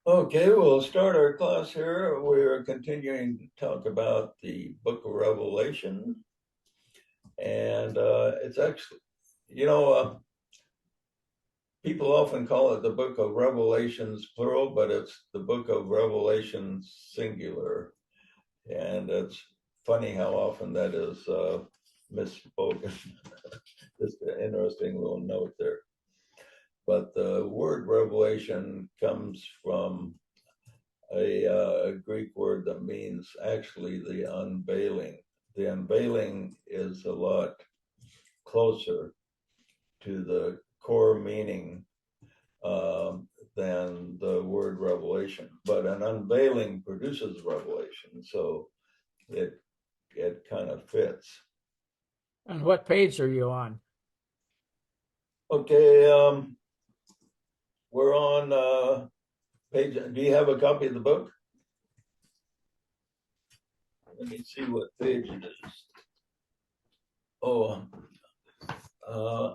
Okay, we'll start our class here. We're continuing to talk about the book of Revelation. And it's actually, you know, people often call it the book of Revelations plural, but it's the book of Revelation singular. And it's funny how often that is misspoken. Just an interesting little note there. But the word revelation comes from a Greek word that means actually the unveiling. The unveiling is a lot closer to the core meaning than the word revelation. But an unveiling produces revelation, so it it kind of fits. And what page are you on? Okay, we're on page. Do you have a copy of the book? Let me see what page it is. Oh, uh,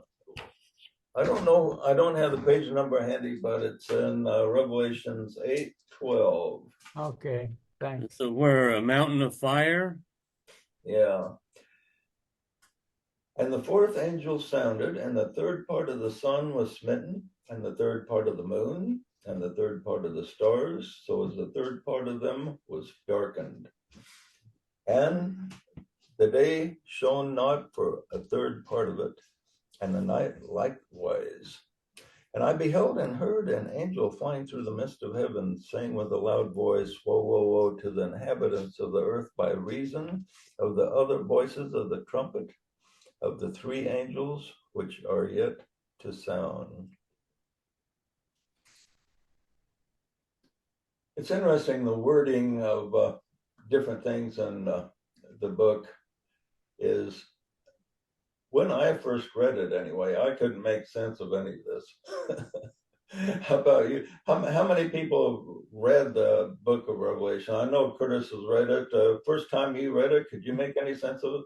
I don't know. I don't have the page number handy, but it's in Revelations 8:12. Okay, thanks. So we're a mountain of fire. Yeah. And the fourth angel sounded, and the third part of the sun was smitten, and the third part of the moon, and the third part of the stars, so as the third part of them was darkened. And the day shone not for a third part of it, and the night likewise. And I beheld and heard an angel flying through the midst of heaven, saying with a loud voice, Woe, woe, woe to the inhabitants of the earth by reason of the other voices of the trumpet of the three angels which are yet to sound. It's interesting, the wording of different things in the book is, when I first read it anyway, I couldn't make sense of any of this. How about you? How many people have read the book of Revelation? I know Curtis has read it. First time you read it, could you make any sense of it?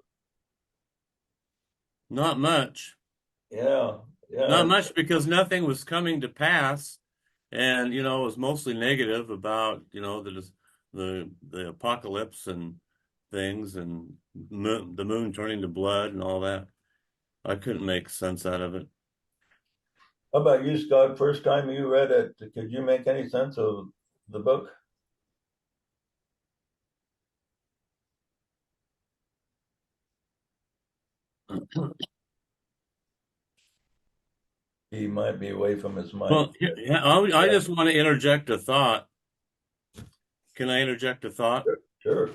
Not much. Yeah, yeah. Not much because nothing was coming to pass. And, it was mostly negative about, the apocalypse and things and the moon turning to blood and all that. I couldn't make sense out of it. How about you, Scott? First time you read it, could you make any sense of the book? He might be away from his mic. Well, yeah, I just want to interject a thought. Can I interject a thought? Sure.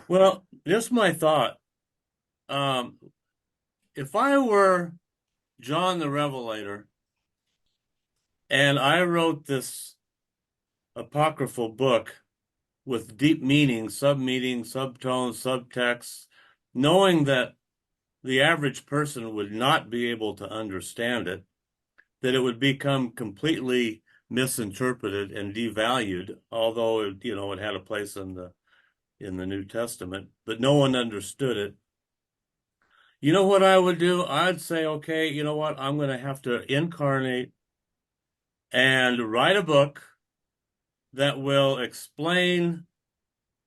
Well, just my thought. Um, if I were John the Revelator and I wrote this apocryphal book with deep meaning, sub-meaning, subtones, subtext, knowing that the average person would not be able to understand it, that it would become completely misinterpreted and devalued, although it had a place in the New Testament, but no one understood it. You know what I would do? I'd say, okay, you know what? I'm going to have to incarnate and write a book that will explain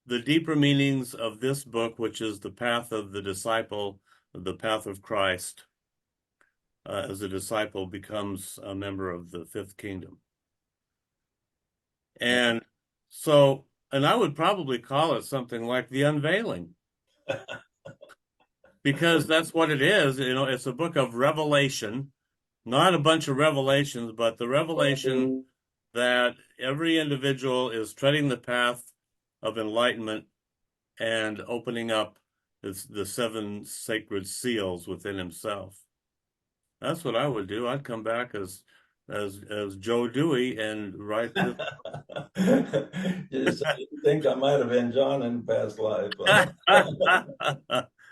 the deeper meanings of this book, which is the path of the disciple, the path of Christ, as a disciple becomes a member of the fifth kingdom. And so, and I would probably call it something like the unveiling, because that's what it is. It's a book of revelation, not a bunch of revelations, but the revelation that every individual is treading the path of enlightenment and opening up the seven sacred seals within himself. That's what I would do. I'd come back as Joe Dewey and write this. You think I might have been John in past life.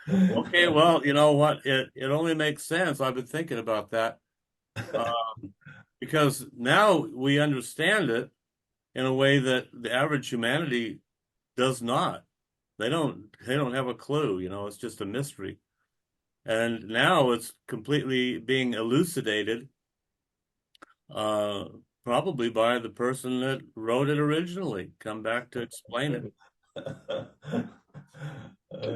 Okay, well, you know what? It only makes sense. I've been thinking about that because now we understand it in a way that the average humanity does not. They don't have a clue, it's just a mystery. And now it's completely being elucidated Probably by the person that wrote it originally. Come back to explain it.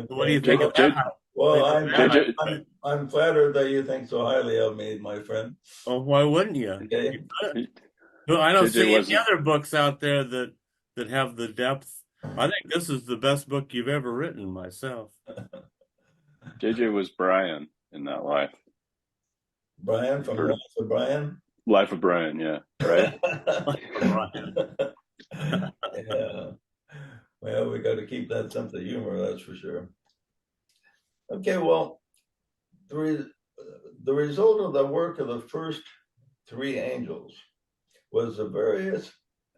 What do you think of that? Well, Hypothetical? I'm flattered that you think so highly of me, my friend. Oh, why wouldn't you? Okay. No, I don't JJ see any wasn't other books out there that have the depth. I think this is the best book you've ever written, myself. JJ was Brian in that life. Brian from For Life of Brian. Life of Brian, yeah, right. Yeah. Well, we got to keep that sense of humor, that's for sure. Okay, well, the result of the work of the first three angels was the various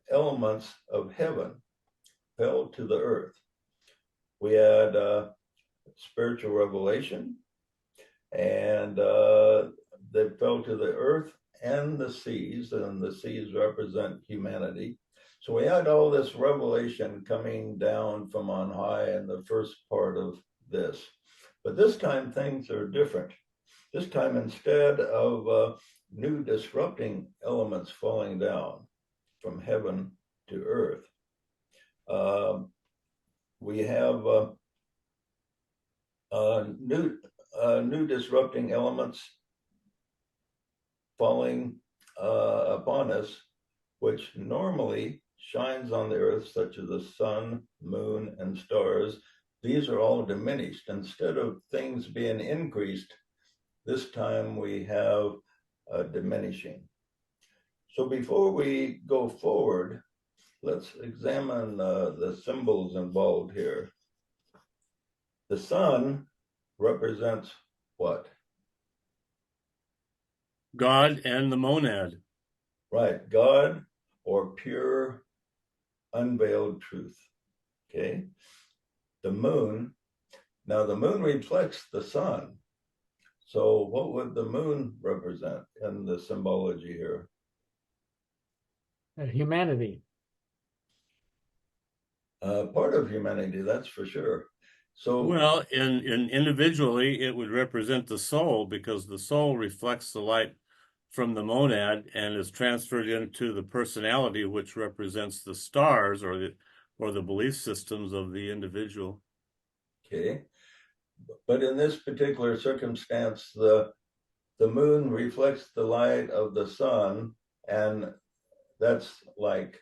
elements of heaven fell to the earth. We had spiritual revelation, and they fell to the earth and the seas represent humanity. So we had all this revelation coming down from on high in the first part of this. But this time things are different. This time, instead of new disrupting elements falling down from heaven to earth, we have new disrupting elements falling upon us, which normally shines on the earth, such as the sun, moon, and stars. These are all diminished. Instead of things being increased, this time we have a diminishing. So before we go forward, let's examine the symbols involved here. The sun represents what? God and the monad. Right, God or pure unveiled truth. Okay. The moon, now the moon reflects the sun. So what would the moon represent in the symbology here? Humanity. Part of humanity, that's for sure. So Well, in individually, it would represent the soul because the soul reflects the light from the monad and is transferred into the personality, which represents the stars or the belief systems of the individual. okay, but in this particular circumstance, the moon reflects the light of the sun, and that's like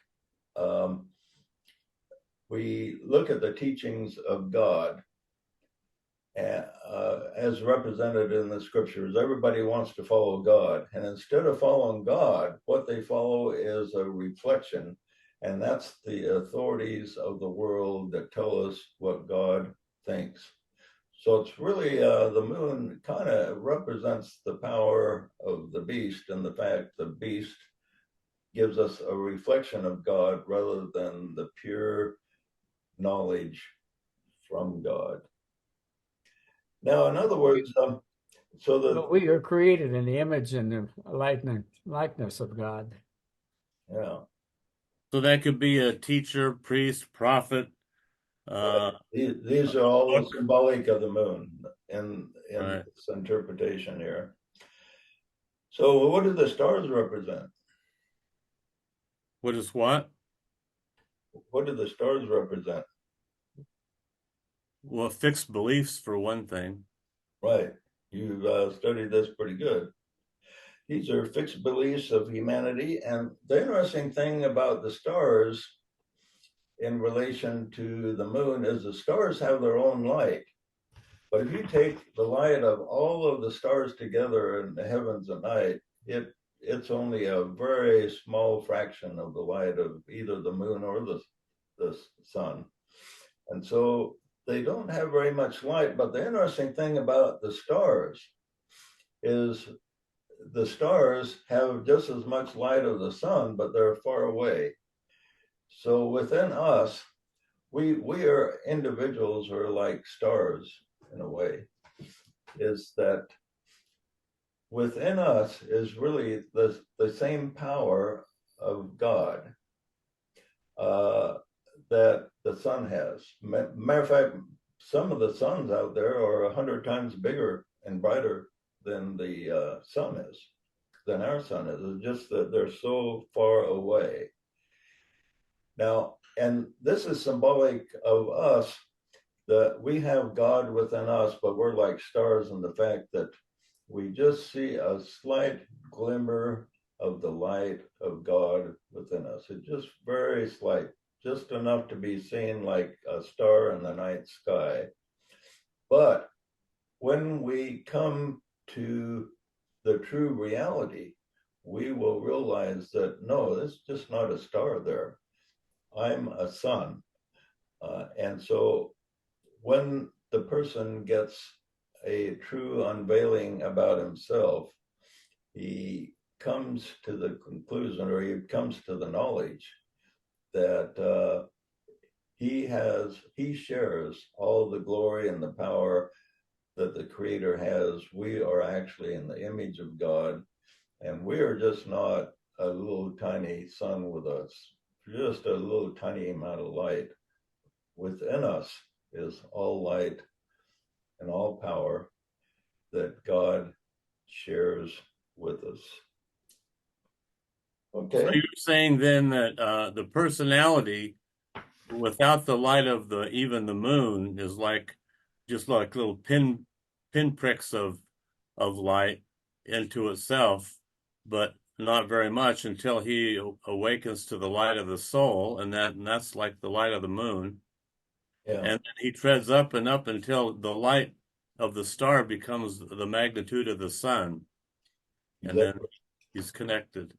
we look at the teachings of God as represented in the scriptures. Everybody wants to follow God, and instead of following God, what they follow is a reflection, and that's the authorities of the world that tell us what God thinks. So it's really the moon kind of represents the power of the beast, and the fact the beast gives us a reflection of God rather than the pure knowledge from God. Now, in other words, But we are created in the image and the likeness of God. Yeah. So that could be a teacher, priest, prophet. These are all symbolic of the moon in Right. this interpretation here. So what do the stars represent? What is what? What do the stars represent? Well, fixed beliefs for one thing. Right. You've studied this pretty good. These are fixed beliefs of humanity. And the interesting thing about the stars in relation to the moon is the stars have their own light. But if you take the light of all of the stars together in the heavens at night, it's only a very small fraction of the light of either the moon or the sun. And so they don't have very much light. But the interesting thing about the stars is the stars have just as much light as the sun, but they're far away. So within us, we are individuals who are like stars in a way, is that within us is really the same power of God that the sun has. Matter of fact, some of the suns out there are 100 times bigger and brighter than the sun is. than our sun is. It's just that they're so far away. Now, and this is symbolic of us, that we have God within us, but we're like stars in the fact that we just see a slight glimmer of the light of God within us. It's just very slight, just enough to be seen like a star in the night sky. But when we come to the true reality, we will realize that no, it's just not a star there. I'm a sun. And so when the person gets a true unveiling about himself, he comes to the conclusion, or he comes to the knowledge that he shares all the glory and the power that the Creator has. We are actually in the image of God, and we are just not a little tiny sun with us, just a little tiny amount of light. Within us is all light and all power that God shares with us. Okay. So you're saying then that the personality, without the light of even the moon, is like just like little pinpricks of light into itself, but not very much until he awakens to the light of the soul, and that's like the light of the moon. Yeah. And then he treads up and up until the light of the star becomes the magnitude of the sun, and then he's connected.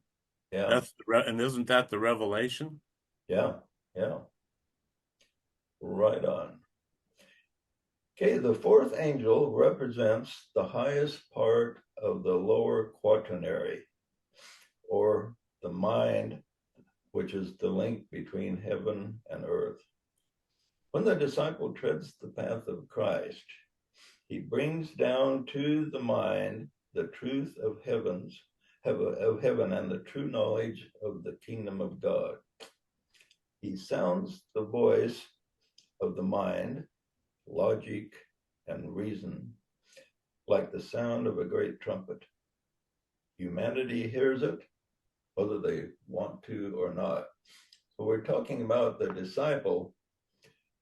Yeah. And isn't that the revelation? Yeah. Yeah. Right on. Okay, the fourth angel represents the highest part of the lower quaternary, or the mind, which is the link between heaven and earth. When the disciple treads the path of Christ, he brings down to the mind the truth of heaven and the true knowledge of the kingdom of God. He sounds the voice of the mind, logic, and reason, like the sound of a great trumpet. Humanity hears it, whether they want to or not. So we're talking about the disciple,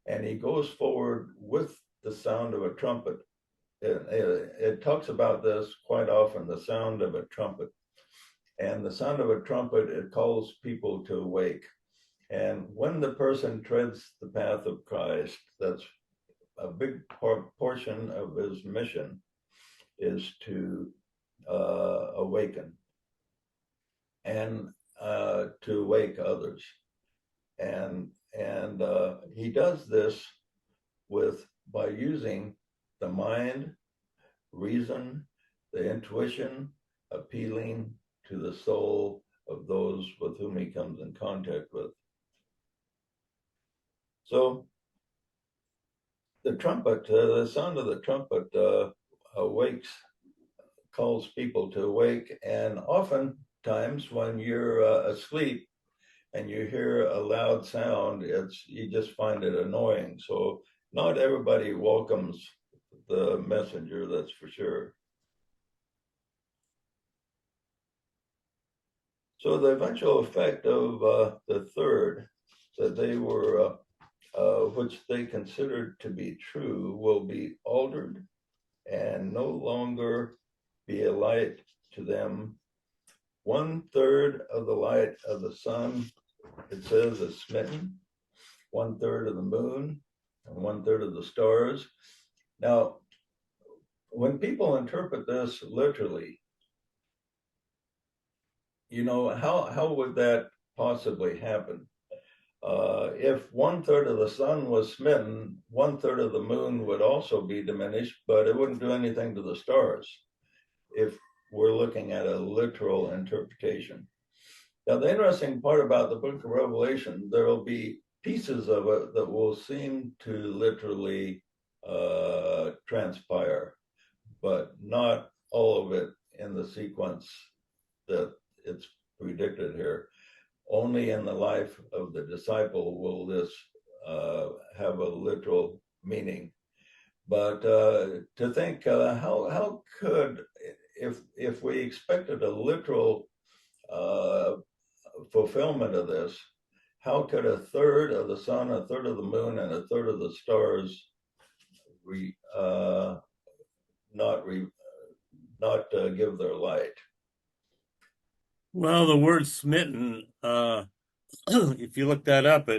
and he goes forward with the sound of a trumpet. It talks about this quite often, the sound of a trumpet. And the sound of a trumpet, it calls people to awake. And when the person treads the path of Christ, that's a big portion of his mission, is to awaken and to wake others. And he does this by using the mind, reason, the intuition, appealing to the soul of those with whom he comes in contact with. So the trumpet, the sound of the trumpet calls people to awake. And oftentimes when you're asleep and you hear a loud sound, you just find it annoying. So not everybody welcomes the messenger, that's for sure. So the eventual effect of the third, that they were, which they considered to be true, will be altered and no longer be a light to them. 1/3 of the light of the sun, it says, is smitten, 1/3 of the moon, and 1/3 of the stars. Now, when people interpret this literally, how would that possibly happen? If 1/3 of the sun was smitten, 1/3 of the moon would also be diminished, but it wouldn't do anything to the stars if we're looking at a literal interpretation. Now, the interesting part about the book of Revelation, there will be pieces of it that will seem to literally transpire, but not all of it in the sequence that it's predicted here. Only in the life of the disciple will this have a literal meaning. But to think, how could if we expected a literal fulfillment of this, how could a third of the sun, a third of the moon, and a third of the stars not give their light? Well, the word smitten, if you look that up,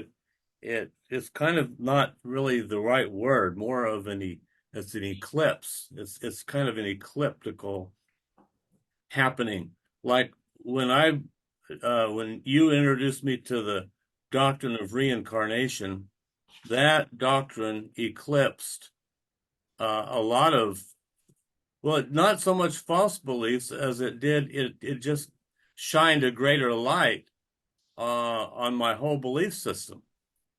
it's kind of not really the right word. More of it's an eclipse. It's kind of an ecliptical happening. Like when you introduced me to the doctrine of reincarnation, that doctrine eclipsed a lot of, well, not so much false beliefs as it did. It just shined a greater light on my whole belief system.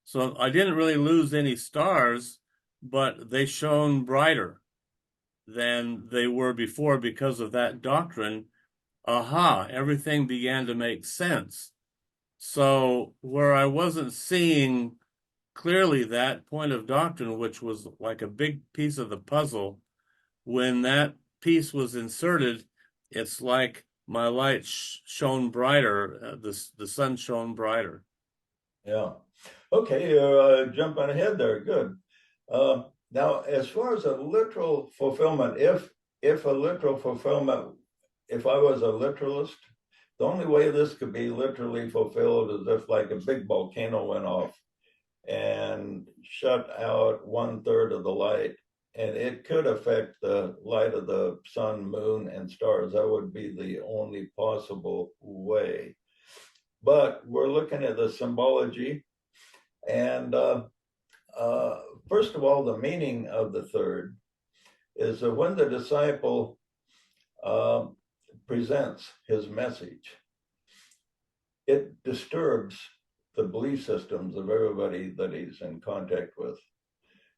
So I didn't really lose any stars, but they shone brighter than they were before because of that doctrine. Aha, everything began to make sense. So where I wasn't seeing clearly that point of doctrine, which was like a big piece of the puzzle, when that piece was inserted, it's like my light shone brighter. The sun shone brighter. Yeah. Okay, you're jumping ahead there. Good. Now, as far as a literal fulfillment, if a literal fulfillment, if I was a literalist, the only way this could be literally fulfilled is if like a big volcano went off and shut out 1/3 of the light, and it could affect the light of the sun, moon, and stars. That would be the only possible way. But we're looking at the symbology, and first of all, the meaning of the third is that when the disciple presents his message, it disturbs the belief systems of everybody that he's in contact with.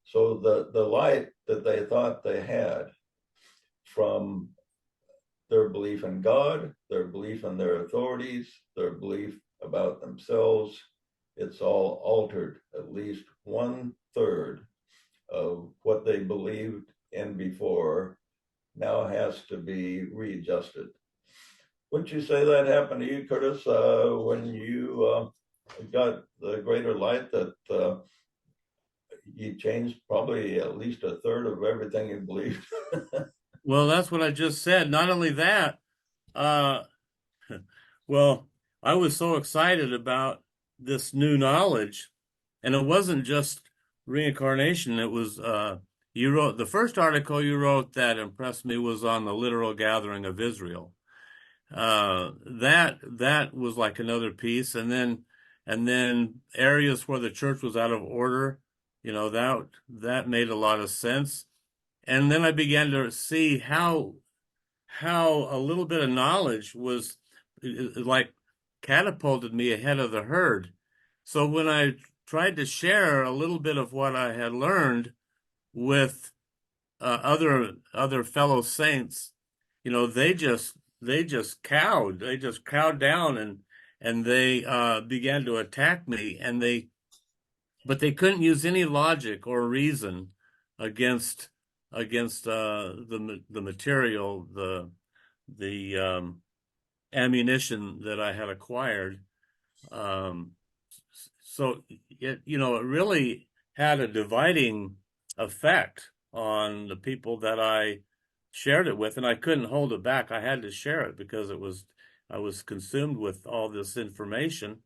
So the light that they thought they had from their belief in God, their belief in their authorities, their belief about themselves, it's all altered. At least 1/3 of what they believed in before now has to be readjusted. Wouldn't you say that happened to you, Curtis, when you got the greater light, that you changed probably at least 1/3 of everything you believed? Well, that's what I just said. Not only that, uh, well, I was so excited about this new knowledge, and it wasn't just reincarnation. It was you wrote the first article you wrote that impressed me was on the literal gathering of Israel. That was like another piece, and then areas where the church was out of order, that made a lot of sense. And then I began to see how a little bit of knowledge was like catapulted me ahead of the herd. So when I tried to share a little bit of what I had learned with other fellow saints, they just cowed down and they began to attack me, but they couldn't use any logic or reason against the material, the ammunition that I had acquired. So it really had a dividing effect on the people that I shared it with, and I couldn't hold it back. I had to share it because I was consumed with all this information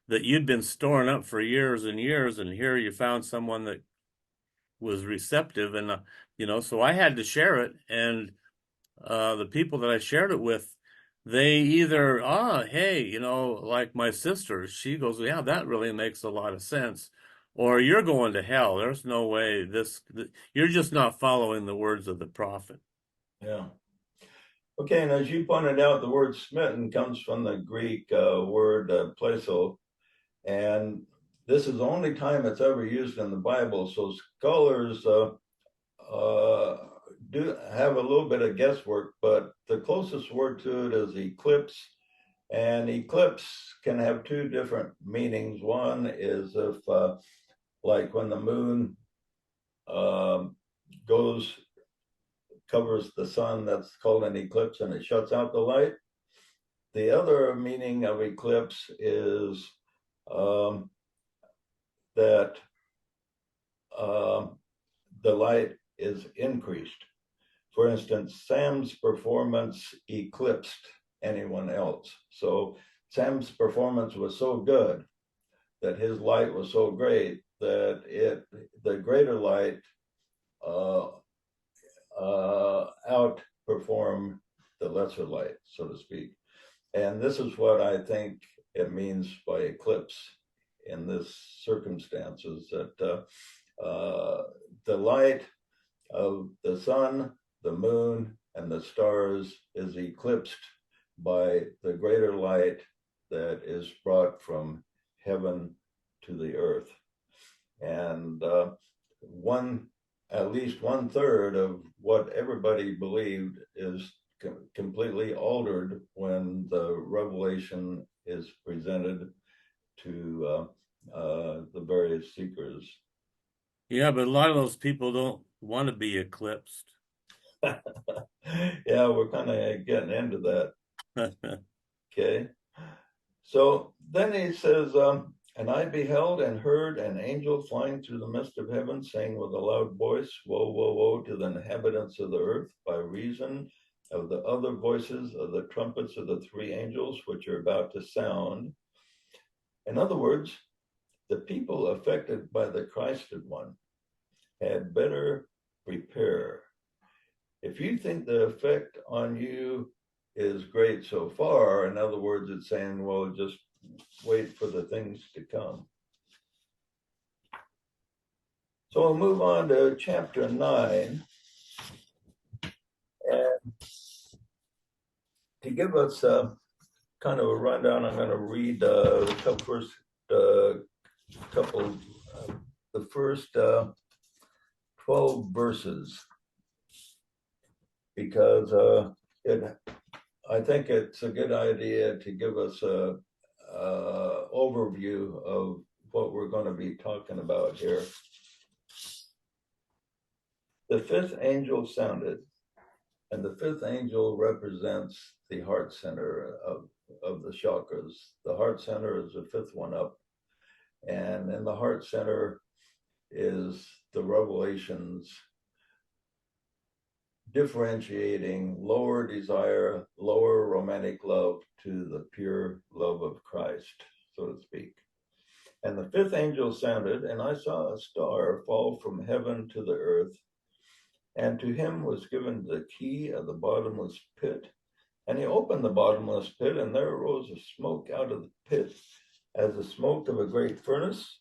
that you'd been storing up for years and years, and here you found someone that was receptive, and so I had to share it. And the people that I shared it with, they either hey, like my sister, she goes, yeah, that really makes a lot of sense, or you're going to hell. There's no way you're just not following the words of the prophet. Yeah. Okay, and as you pointed out, the word smitten comes from the Greek word pleso, and this is the only time it's ever used in the Bible. So scholars do have a little bit of guesswork, but the closest word to it is eclipse. And eclipse can have two different meanings. One is if, like when the moon goes covers the sun. That's called an eclipse, and it shuts out the light. The other meaning of eclipse is that the light is increased. For instance, Sam's performance eclipsed anyone else. So Sam's performance was so good that his light was so great that the greater light outperformed the lesser light, so to speak. And this is what I think it means by eclipse in this circumstances, that the light of the sun, the moon, and the stars is eclipsed by the greater light that is brought from heaven to the earth. And at least 1/3 of what everybody believed is completely altered when the revelation is presented to the various seekers. Yeah, but a lot of those people don't want to be eclipsed. Yeah, we're kind of getting into that. Okay. So then he says, and I beheld and heard an angel flying through the midst of heaven, saying with a loud voice, Woe, woe, woe to the inhabitants of the earth, by reason of the other voices of the trumpets of the three angels, which are about to sound. In other words, the people affected by the Christed one had better prepare. If you think the effect on you is great so far, in other words, it's saying, well, just wait for the things to come. So we'll move on to chapter 9. And to give us kind of a rundown, I'm going to read the first 12 verses, because I think it's a good idea to give us a overview of what we're going to be talking about here. The fifth angel sounded, and the fifth angel represents the heart center of the chakras. The heart center is the fifth one up, and in the heart center is the revelations differentiating lower desire, lower romantic love to the pure love of Christ, so to speak. And the fifth angel sounded, and I saw a star fall from heaven to the earth, and to him was given the key of the bottomless pit. And he opened the bottomless pit, and there arose a smoke out of the pit, as the smoke of a great furnace,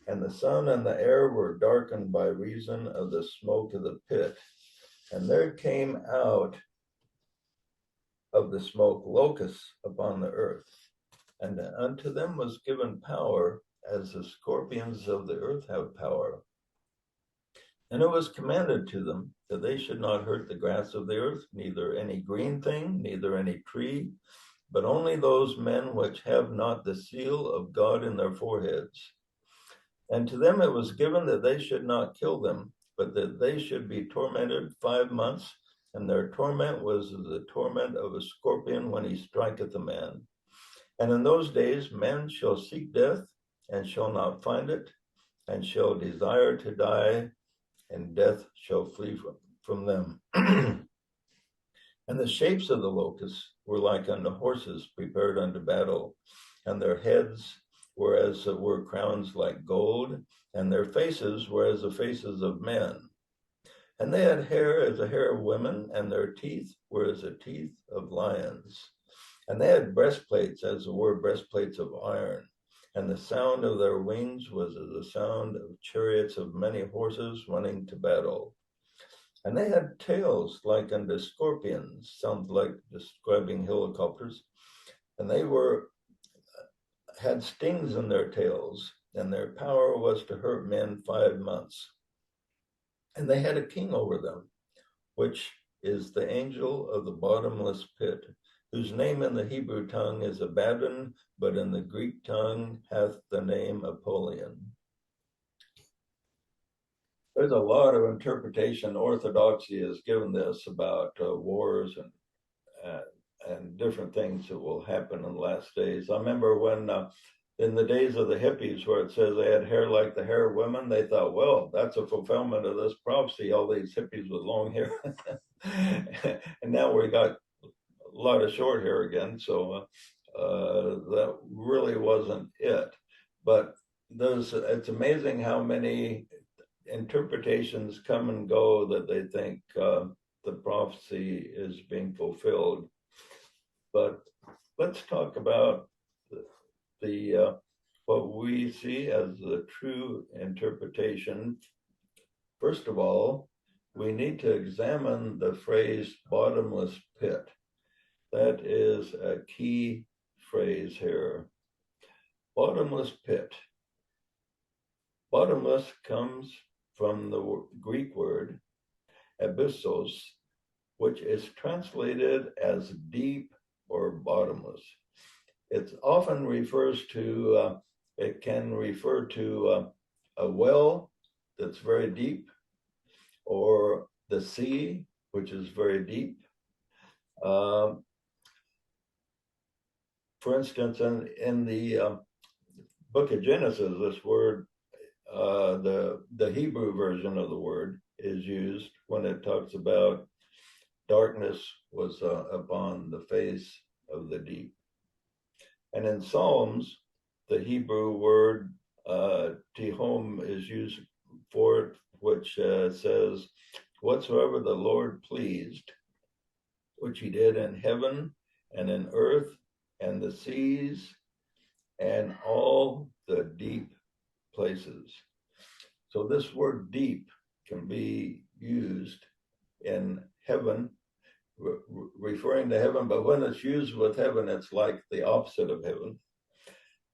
and the sun and the air were darkened by reason of the smoke of the pit. And there came out of the smoke locusts upon the earth, and unto them was given power, as the scorpions of the earth have power. And it was commanded to them that they should not hurt the grass of the earth, neither any green thing, neither any tree, but only those men which have not the seal of God in their foreheads. And to them it was given that they should not kill them, but that they should be tormented 5 months, and their torment was the torment of a scorpion when he striketh a man. And in those days men shall seek death, and shall not find it, and shall desire to die, and death shall flee from them. And the shapes of the locusts were like unto horses prepared unto battle, and their heads were as it were crowns like gold, and their faces were as the faces of men. And they had hair as the hair of women, and their teeth were as the teeth of lions. And they had breastplates as it were breastplates of iron, and the sound of their wings was as the sound of chariots of many horses running to battle. And they had tails like unto scorpions, sounds like describing helicopters, and they had stings in their tails, and their power was to hurt men 5 months. And they had a king over them, which is the angel of the bottomless pit, whose name in the Hebrew tongue is Abaddon, but in the Greek tongue hath the name Apollyon. There's a lot of interpretation. Orthodoxy has given this about wars and different things that will happen in the last days. I remember when in the days of the hippies, where it says they had hair like the hair of women, they thought, well, that's a fulfillment of this prophecy, all these hippies with long hair. And now we got a lot of short hair again. So that really wasn't it. But it's amazing how many interpretations come and go that they think the prophecy is being fulfilled. But let's talk about the what we see as the true interpretation. First of all, we need to examine the phrase bottomless pit. That is a key phrase here. Bottomless pit. Bottomless comes from the Greek word abyssos, which is translated as deep or bottomless. It often refers to, it can refer to a well that's very deep, or the sea, which is very deep. For instance, in the book of Genesis, this word, the Hebrew version of the word is used when it talks about darkness was upon the face of the deep. And in Psalms, the Hebrew word tehom is used for it, which says, whatsoever the Lord pleased, which he did in heaven and in earth and the seas and all the deep places. So this word deep can be used in heaven, referring to heaven, but when it's used with heaven, it's like the opposite of heaven.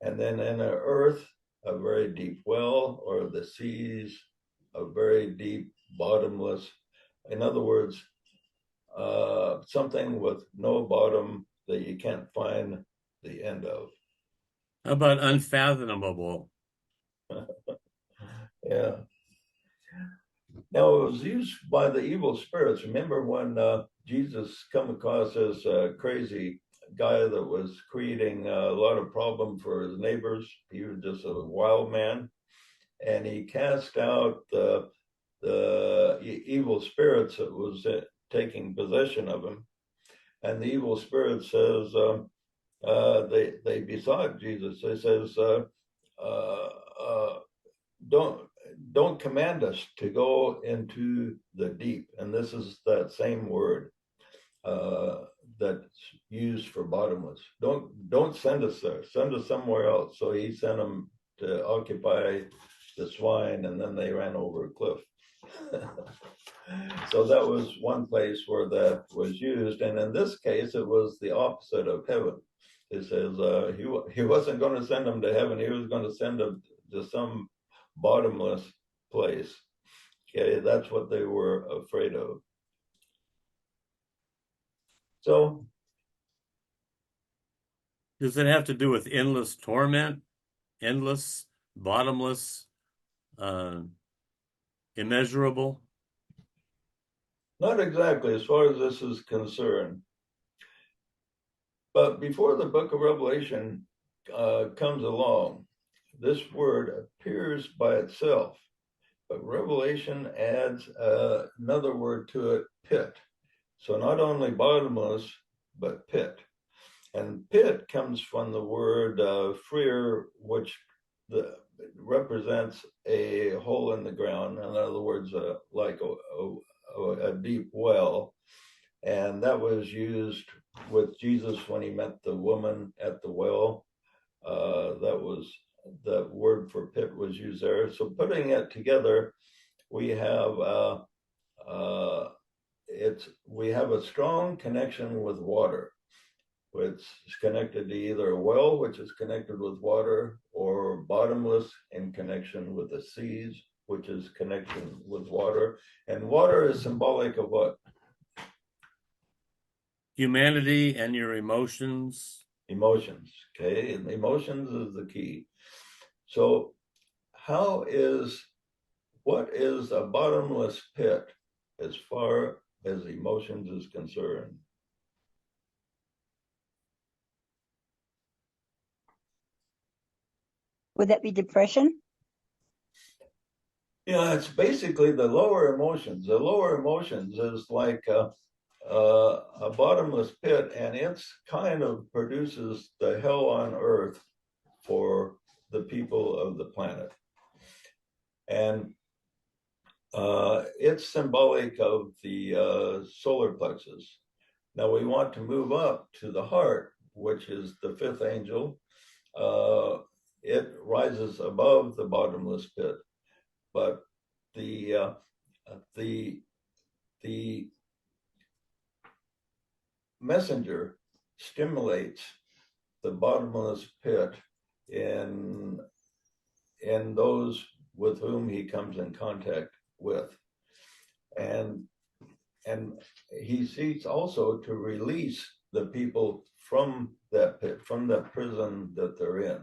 And then in the earth, a very deep well, or the seas, a very deep, bottomless. In other words, something with no bottom that you can't find the end of. How about unfathomable? Yeah. Now, it was used by the evil spirits. Remember when Jesus come across this crazy guy that was creating a lot of problem for his neighbors? He was just a wild man, and he cast out the evil spirits that was taking possession of him. And the evil spirit says, they besought Jesus. They says, don't command us to go into the deep. And this is that same word that's used for bottomless. Don't send us there. Send us somewhere else. So he sent them to occupy the swine, and then they ran over a cliff. So that was one place where that was used. And in this case, it was the opposite of heaven. It says he wasn't going to send them to heaven. He was going to send them to some bottomless place. Okay, that's what they were afraid of. So, does it have to do with endless torment, endless, bottomless, immeasurable? not exactly as far as this is concerned. But before the book of Revelation comes along, this word appears by itself. But Revelation adds another word to it, pit. So not only bottomless, but pit. And pit comes from the word freer, which represents a hole in the ground. In other words, like a deep well. And that was used with Jesus when he met the woman at the well. That was the word for pit was used there. So putting it together, we have we have a strong connection with water, which is connected to either a well, which is connected with water, or bottomless in connection with the seas, which is connection with water. And water is symbolic of what? Humanity and your emotions. Emotions. Okay, and emotions is the key. So how is what is a bottomless pit as far as emotions is concerned? Would that be depression? Yeah, it's basically the lower emotions. The lower emotions is like a bottomless pit, and it's kind of produces the hell on earth for the people of the planet. And it's symbolic of the solar plexus. Now we want to move up to the heart, which is the fifth angel. It rises above the bottomless pit, but the messenger stimulates the bottomless pit in those with whom he comes in contact with, and he seeks also to release the people from that pit, from that prison that they're in,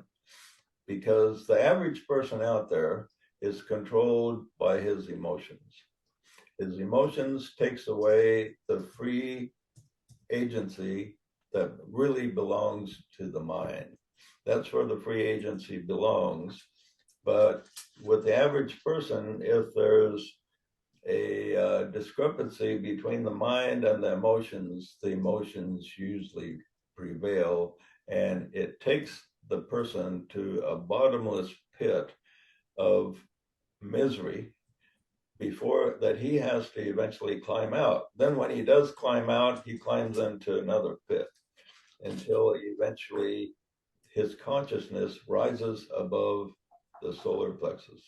because the average person out there is controlled by his emotions. His emotions takes away the free agency that really belongs to the mind. That's where the free agency belongs. But with the average person, if there's a discrepancy between the mind and the emotions usually prevail, and it takes the person to a bottomless pit of misery before that he has to eventually climb out. Then when he does climb out, he climbs into another pit until eventually his consciousness rises above the solar plexus.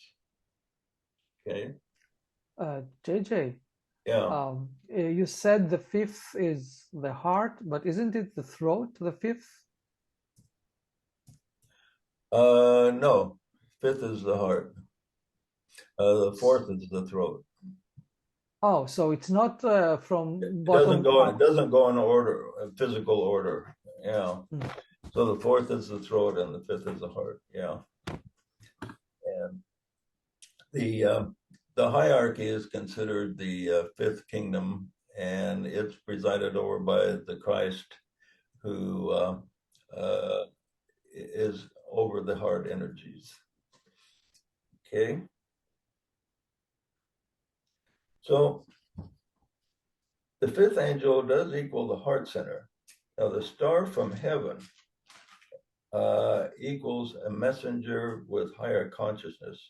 Okay. JJ, Yeah. you said the fifth is the heart, but isn't it the throat, the fifth? No. Fifth is the heart. The fourth is the throat. Oh, so it's not from It bottom up. It doesn't go in order, physical order. Yeah. So the fourth is the throat, and the fifth is the heart. Yeah. And the hierarchy is considered the fifth kingdom, and it's presided over by the Christ, who is over the heart energies. Okay. So the fifth angel does equal the heart center. Now the star from heaven equals a messenger with higher consciousness.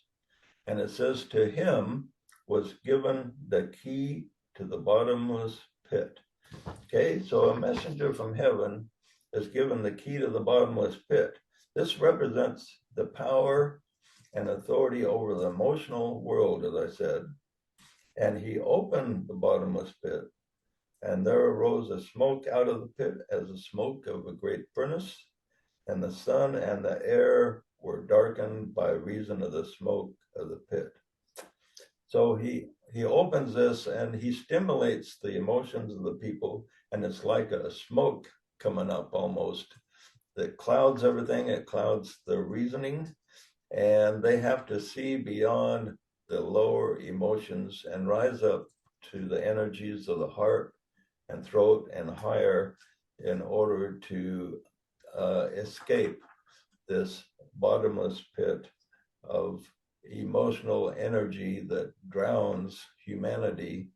And it says, to him was given the key to the bottomless pit. Okay, so a messenger from heaven is given the key to the bottomless pit. This represents the power and authority over the emotional world, as I said. And he opened the bottomless pit, and there arose a smoke out of the pit as the smoke of a great furnace, and the sun and the air were darkened by reason of the smoke of the pit. So he opens this and he stimulates the emotions of the people, and it's like a smoke coming up almost that clouds everything. It clouds the reasoning, and they have to see beyond the lower emotions and rise up to the energies of the heart and throat and higher in order to escape this bottomless pit of emotional energy that drowns humanity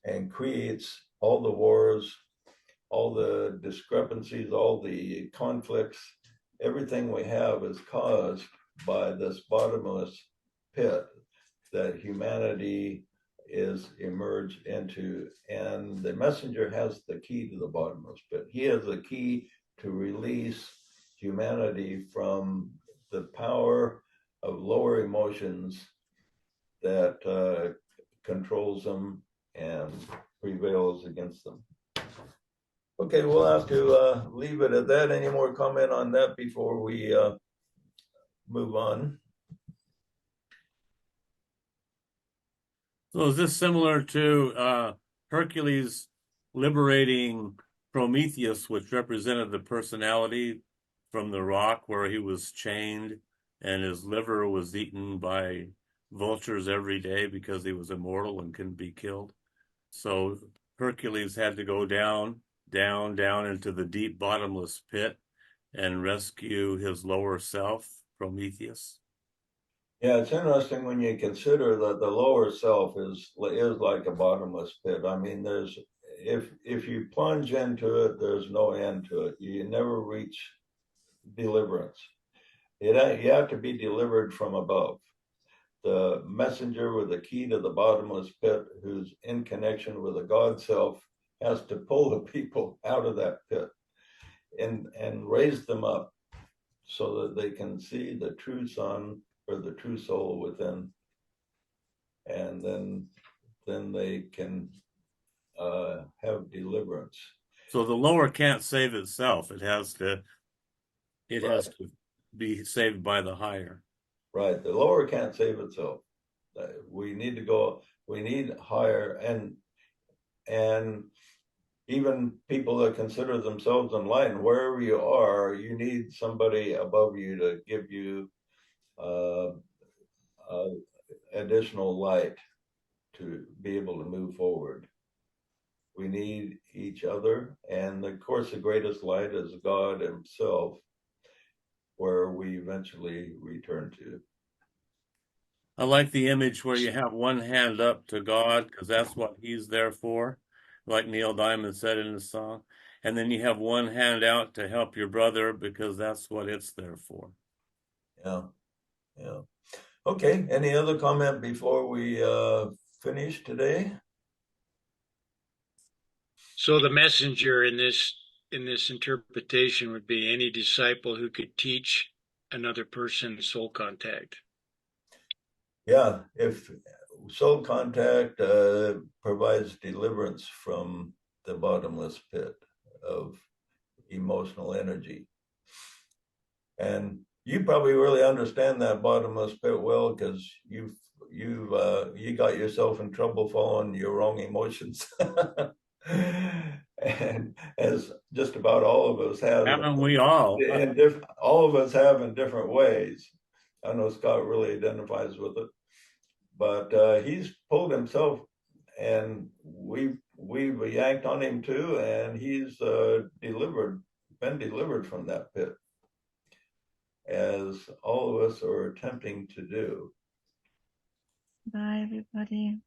and creates all the wars, all the discrepancies, all the conflicts. Everything we have is caused by this bottomless pit that humanity is emerged into. And the messenger has the key to the bottomless pit. He has the key to release humanity from the power of lower emotions that controls them and prevails against them. Okay, we'll have to leave it at that. Any more comment on that before we move on? So is this similar to Hercules liberating Prometheus, which represented the personality from the rock where he was chained and his liver was eaten by vultures every day because he was immortal and couldn't be killed. So Hercules had to go down into the deep bottomless pit and rescue his lower self, Prometheus. Yeah, it's interesting when you consider that the lower self is like a bottomless pit. I mean, there's if you plunge into it, there's no end to it. You never reach deliverance. You have to be delivered from above. The messenger with the key to the bottomless pit, who's in connection with the God self, has to pull the people out of that pit and raise them up so that they can see the true sun or the true soul within, and then they can have deliverance. So the lower can't save itself. It has to be saved by the higher. Right. The lower can't save itself. We need to go. We need higher, and even people that consider themselves enlightened, wherever you are, you need somebody above you to give you uh, additional light to be able to move forward. We need each other, and of course, the greatest light is God Himself, where we eventually return to. I like the image where you have one hand up to God because that's what He's there for, like Neil Diamond said in his song. And then you have one hand out to help your brother because that's what it's there for. Yeah, yeah. Okay, any other comment before we finish today? So the messenger in this interpretation would be any disciple who could teach another person soul contact. Yeah, if soul contact provides deliverance from the bottomless pit of emotional energy. And you probably really understand that bottomless pit well because you got yourself in trouble following your wrong emotions. And as just about all of us have, Haven't we all? all of us have in different ways. I know Scott really identifies with it, but he's pulled himself, and we've yanked on him too, and he's been delivered from that pit, as all of us are attempting to do. Bye, everybody.